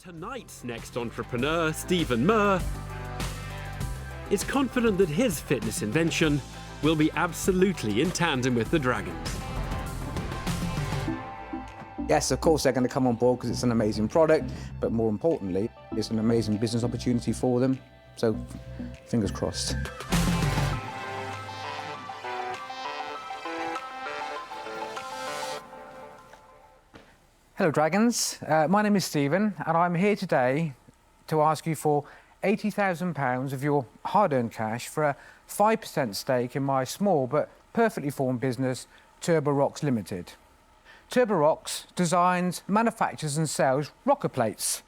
Tonight's next entrepreneur, Stephen Murr, is confident that his fitness invention will be absolutely in tandem with the Dragons. Yes, of course they're going to come on board because it's an amazing product, but more importantly, it's an amazing business opportunity for them. So, fingers crossed. Hello, Dragons. My name is Stephen, and I'm here today to ask you for £80,000 of your hard-earned cash for a 5% stake in my small but perfectly formed business, TURBO ROCKS Limited. TURBO ROCKS designs, manufactures and sells rocker plates.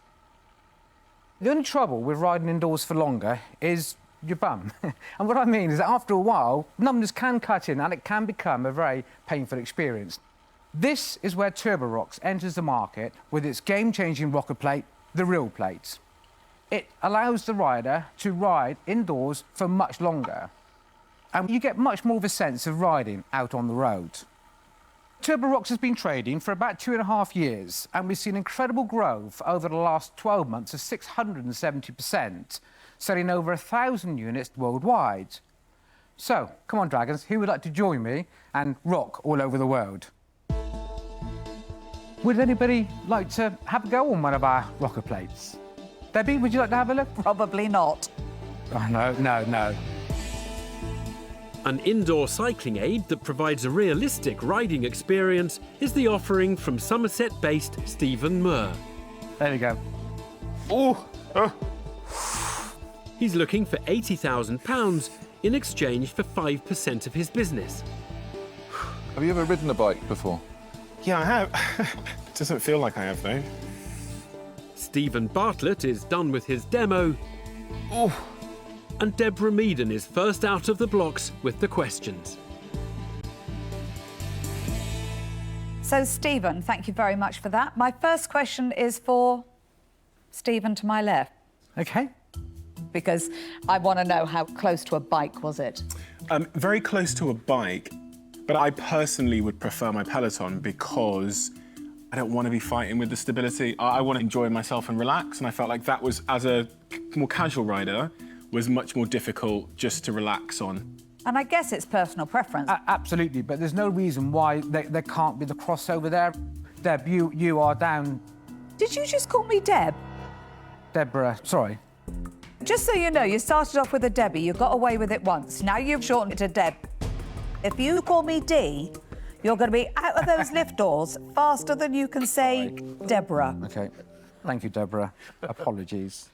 The only trouble with riding indoors for longer is your bum. And what I mean is that after a while, numbness can cut in and it can become a very painful experience. This is where TURBO ROCKS enters the market with its game-changing rocker plate, the Real Plate. It allows the rider to ride indoors for much longer, and you get much more of a sense of riding out on the road. TURBO ROCKS has been trading for about 2.5 years, and we've seen incredible growth over the last 12 months of 670%, selling over 1,000 units worldwide. So, come on, Dragons, who would like to join me and rock all over the world? Would anybody like to have a go on one of our rocker plates? Debbie, would you like to have a look? Probably not. Oh, no. An indoor cycling aid that provides a realistic riding experience is the offering from Somerset-based Stephen Murr. There we go. He's looking for £80,000 in exchange for 5% of his business. Have you ever ridden a bike before? Yeah, I have. It doesn't feel like I have, though. Stephen Bartlett is done with his demo. And Deborah Meaden is first out of the blocks with the questions. So, Stephen, thank you very much for that. My first question is for Stephen to my left. OK. Because I want to know how close to a bike was it? Very close to a bike, but I personally would prefer my Peloton because I don't want to be fighting with the stability. I want to enjoy myself and relax, and I felt like that was, as a more casual rider, was much more difficult just to relax on. And I guess it's personal preference. Absolutely, but there's no reason why there can't be the crossover there. Deb, you are down... Did you just call me Deb? Deborah, sorry. Just so you know, you started off with a Debbie, you got away with it once. Now you've shortened it to Deb. If you call me Dee, you're going to be out of those lift doors faster than you can say Deborah. OK. Thank you, Deborah. Apologies.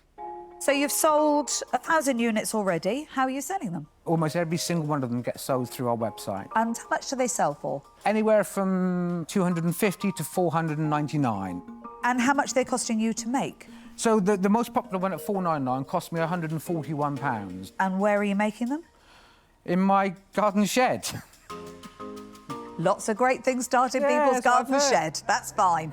So you've sold 1,000 units already. How are you selling them? Almost every single one of them gets sold through our website. And how much do they sell for? Anywhere from £250 to £499. And how much are they costing you to make? So the most popular one at £499 cost me £141. And where are you making them? In my garden shed. Lots of great things start in people's garden shed. That's fine.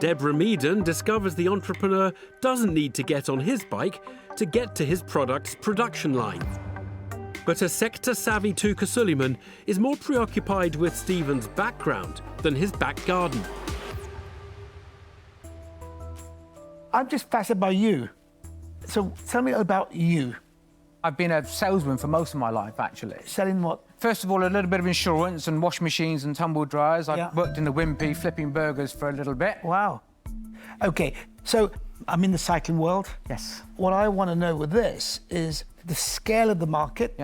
Deborah Meaden discovers the entrepreneur doesn't need to get on his bike to get to his product's production line. But a sector-savvy Tuka Suleiman is more preoccupied with Stephen's background than his back garden. I'm just fascinated by you. So tell me about you. I've been a salesman for most of my life, actually. Selling what? First of all, a little bit of insurance and washing machines and tumble dryers. I worked in the Wimpy flipping burgers for a little bit. Wow. OK, so I'm in the cycling world. Yes. What I want to know with this is the scale of the market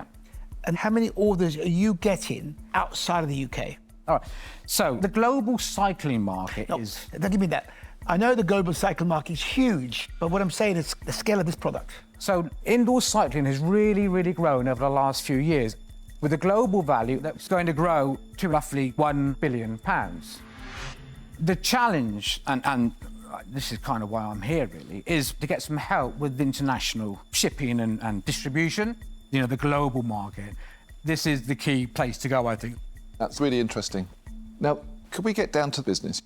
and how many orders are you getting outside of the UK? All right. So the global cycling market is... Don't give me that. I know the global cycling market is huge, but what I'm saying is the scale of this product. So indoor cycling has really, really grown over the last few years, with a global value that's going to grow to roughly £1 billion. The challenge, and this is kind of why I'm here really, is to get some help with international shipping and distribution, you know, the global market. This is the key place to go, I think. That's really interesting. Now, could we get down to business?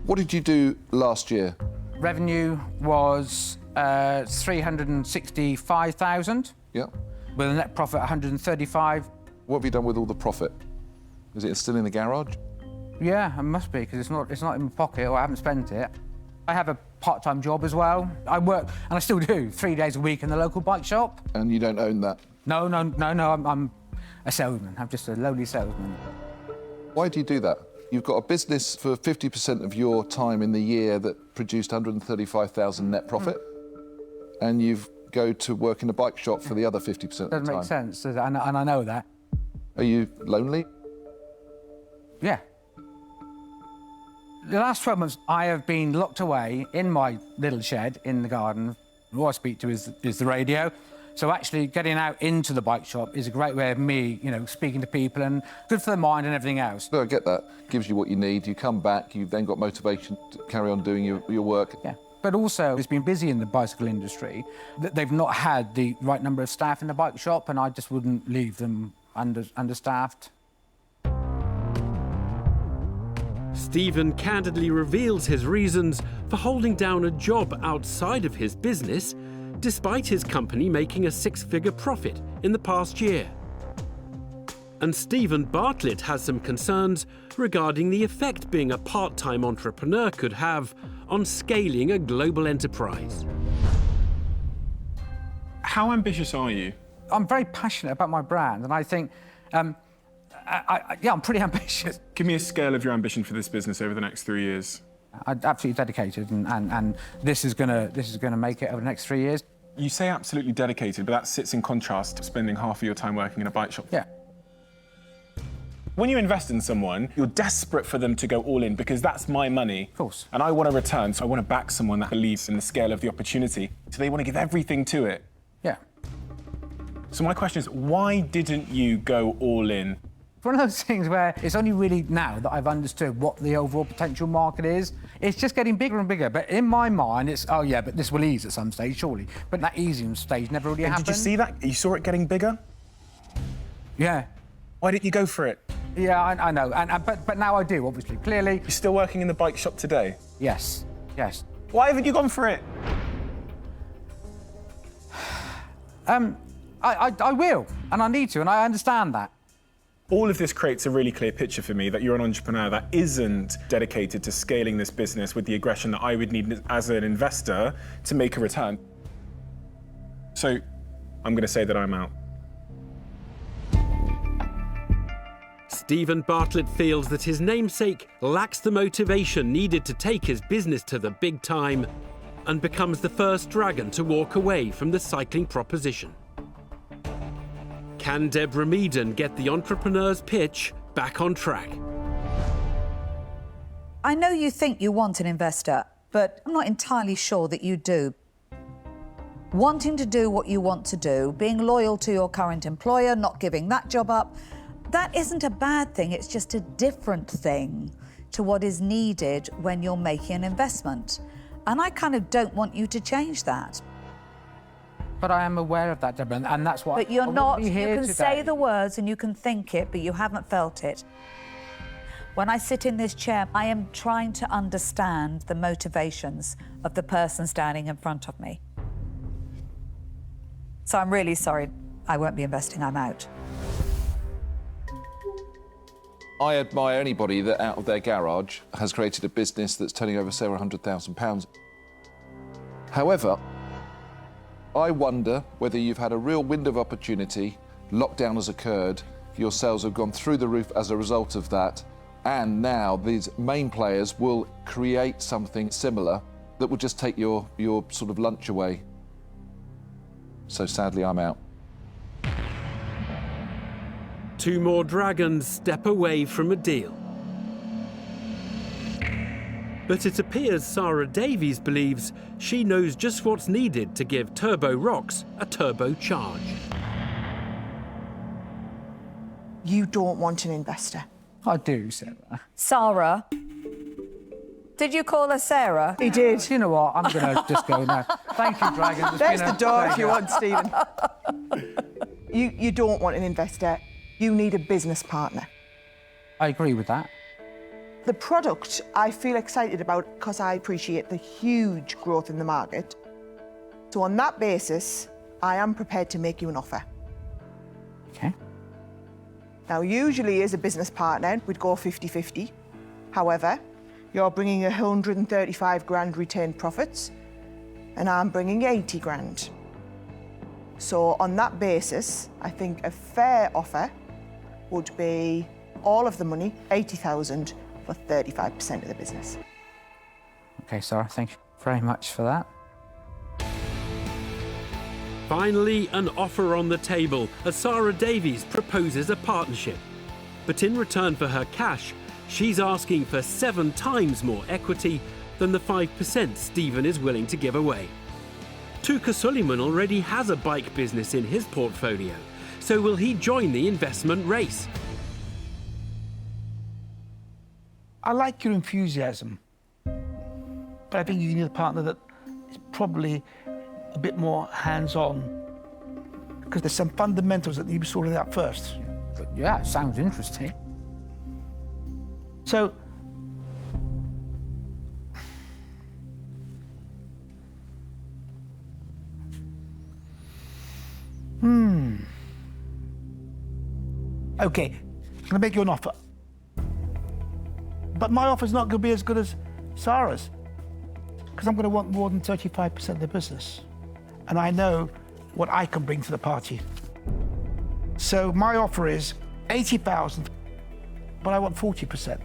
What did you do last year? Revenue was 365,000. Yeah. With a net profit 135. What have you done with all the profit? Is it still in the garage? Yeah, it must be, because it's not in my pocket or I haven't spent it. I have a part-time job as well. I work, and I still do, 3 days a week in the local bike shop. And you don't own that? No, I'm a salesman. I'm just a lowly salesman. Why do you do that? You've got a business for 50% of your time in the year that produced 135,000 net profit, and you go to work in a bike shop for the other 50% of the time. Doesn't make sense, does it? And I know that. Are you lonely? Yeah. The last 12 months, I have been locked away in my little shed in the garden. All I speak to is the radio. So actually getting out into the bike shop is a great way of me, you know, speaking to people, and good for the mind and everything else. No, I get that. Gives you what you need. You come back, you've then got motivation to carry on doing your work. Yeah. But also, it's been busy in the bicycle industry. They've not had the right number of staff in the bike shop, and I just wouldn't leave them understaffed. Stephen candidly reveals his reasons for holding down a job outside of his business, despite his company making a six-figure profit in the past year. And Stephen Bartlett has some concerns regarding the effect being a part-time entrepreneur could have on scaling a global enterprise. How ambitious are you? I'm very passionate about my brand, and I think, yeah, I'm pretty ambitious. Give me a scale of your ambition for this business over the next 3 years. I'm absolutely dedicated, and this is gonna make it over the next 3 years. You say absolutely dedicated, but that sits in contrast to spending half of your time working in a bike shop. Yeah. When you invest in someone, you're desperate for them to go all in because that's my money. Of course. And I want a return, so I want to back someone that believes in the scale of the opportunity. So they want to give everything to it. Yeah. So my question is, why didn't you go all in? One of those things where it's only really now that I've understood what the overall potential market is. It's just getting bigger and bigger. But in my mind, it's, oh yeah, but this will ease at some stage, surely. But that easing stage never really happened. Did you see that? You saw it getting bigger? Yeah. Why didn't you go for it? Yeah, I know. But now I do, obviously. Clearly. You're still working in the bike shop today? Yes. Yes. Why haven't you gone for it? I will, and I need to, and I understand that. All of this creates a really clear picture for me that you're an entrepreneur that isn't dedicated to scaling this business with the aggression that I would need as an investor to make a return. So I'm going to say that I'm out. Stephen Bartlett feels that his namesake lacks the motivation needed to take his business to the big time, and becomes the first dragon to walk away from the cycling proposition. Can Deborah Meaden get the entrepreneur's pitch back on track? I know you think you want an investor, but I'm not entirely sure that you do. Wanting to do what you want to do, being loyal to your current employer, not giving that job up, that isn't a bad thing, it's just a different thing to what is needed when you're making an investment. And I kind of don't want you to change that. But I am aware of that, Deborah, and that's why. But you're not. You can today. say the words and you can think it, but you haven't felt it. When I sit in this chair, I am trying to understand the motivations of the person standing in front of me. So I'm really sorry. I won't be investing. I'm out. I admire anybody that out of their garage has created a business that's turning over several £100,000. However, I wonder whether you've had a real window of opportunity, lockdown has occurred, your sales have gone through the roof as a result of that, and now these main players will create something similar that will just take your sort of lunch away. So sadly, I'm out. Two more dragons step away from a deal. But it appears Sarah Davies believes she knows just what's needed to give Turbo Rocks a turbo charge. You don't want an investor. I do, Sarah. Sarah. Did you call her Sarah? He did. You know what? I'm going to just go now. Thank you, Dragons. There's the door if you want, Stephen. You don't want an investor. You need a business partner. I agree with that. The product I feel excited about because I appreciate the huge growth in the market. So on that basis, I am prepared to make you an offer. Okay. Now, usually as a business partner, we'd go 50-50. However, You're bringing 135 grand retained profits, and I'm bringing 80 grand. So on that basis, I think a fair offer would be all of the money, 80,000 for 35% of the business. Okay, Sarah, thank you very much for that. Finally, an offer on the table as Sarah Davies proposes a partnership. But in return for her cash, she's asking for 7 times more equity than the 5% Stephen is willing to give away. Tuka Suleiman already has a bike business in his portfolio, so will he join the investment race? I like your enthusiasm, but I think you need a partner that is probably a bit more hands-on, because there's some fundamentals that need to be sorted out first. But yeah, it sounds interesting. So, okay, I'm gonna make you an offer. But my offer's not gonna be as good as Sarah's, because I'm gonna want more than 35% of the business. And I know what I can bring to the party. So my offer is 80,000, but I want 40%.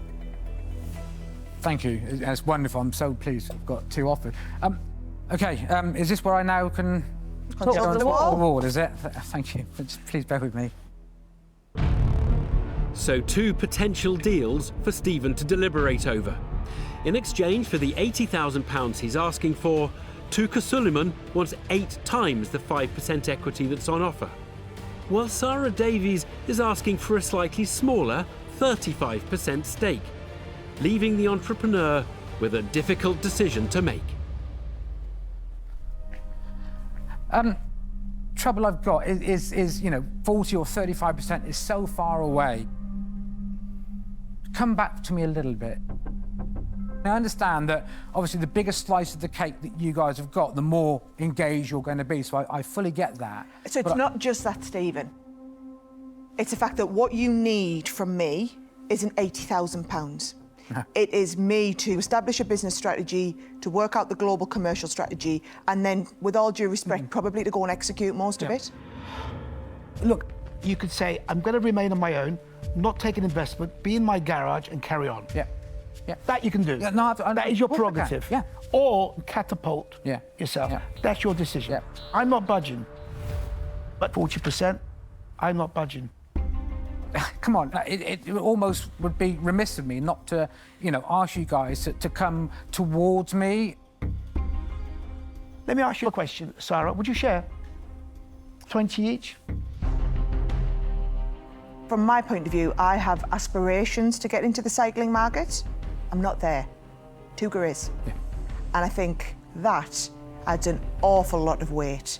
Thank you. It's wonderful. I'm so pleased I've got 2 offers. Okay, is this where I now can... Talk on the wall. Award, is it? Thank you. Please bear with me. So 2 potential deals for Stephen to deliberate over. In exchange for the £80,000 he's asking for, Tuka Suleiman wants 8 times the 5% equity that's on offer, while Sarah Davies is asking for a slightly smaller 35% stake, leaving the entrepreneur with a difficult decision to make. Trouble I've got is, you know, 40 or 35% is so far away. Come back to me a little bit. I understand that obviously the bigger slice of the cake that you guys have got, the more engaged you're going to be, so I fully get that. So it's not just that, Stephen. It's the fact that what you need from me isn't £80,000. It is me to establish a business strategy, to work out the global commercial strategy, and then, with all due respect, probably to go and execute most of it. Look, you could say, I'm going to remain on my own, not take an investment, be in my garage and carry on. Yeah. Yeah. That you can do. Yeah, no, that is your prerogative. Yeah. Or catapult yourself. Yeah. That's your decision. Yeah. I'm not budging. But 40%, I'm not budging. Come on, it almost would be remiss of me not to, you know, ask you guys to come towards me. Let me ask you a question, Sarah. Would you share 20 each? From my point of view, I have aspirations to get into the cycling market. I'm not there. Tuka is. Yeah. And I think that adds an awful lot of weight.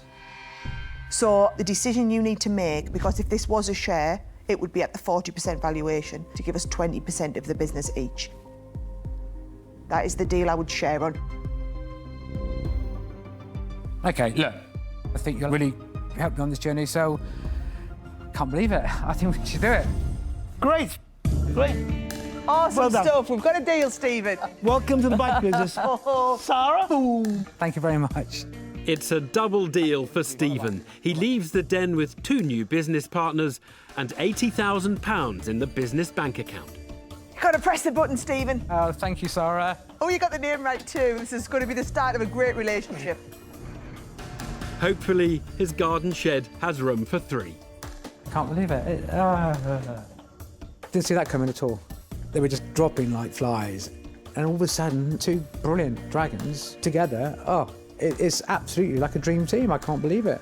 So the decision you need to make, because if this was a share, it would be at the 40% valuation to give us 20% of the business each. That is the deal I would share on. Okay, look, I think you'll really help me on this journey, so can't believe it. I think we should do it. Great, great. Awesome Well done. stuff. We've got a deal, Stephen. Welcome to the bike business. Sarah? Thank you very much. It's a double deal for Stephen. He leaves the den with 2 new business partners and £80,000 in the business bank account. You've got to press the button, Stephen. Thank you, Sarah. Oh, you got the name right too. This is going to be the start of a great relationship. Hopefully, his garden shed has room for 3. Can't believe it. Didn't see that coming at all. They were just dropping like flies. And all of a sudden, 2 brilliant dragons together. Oh, it's absolutely like a dream team. I can't believe it.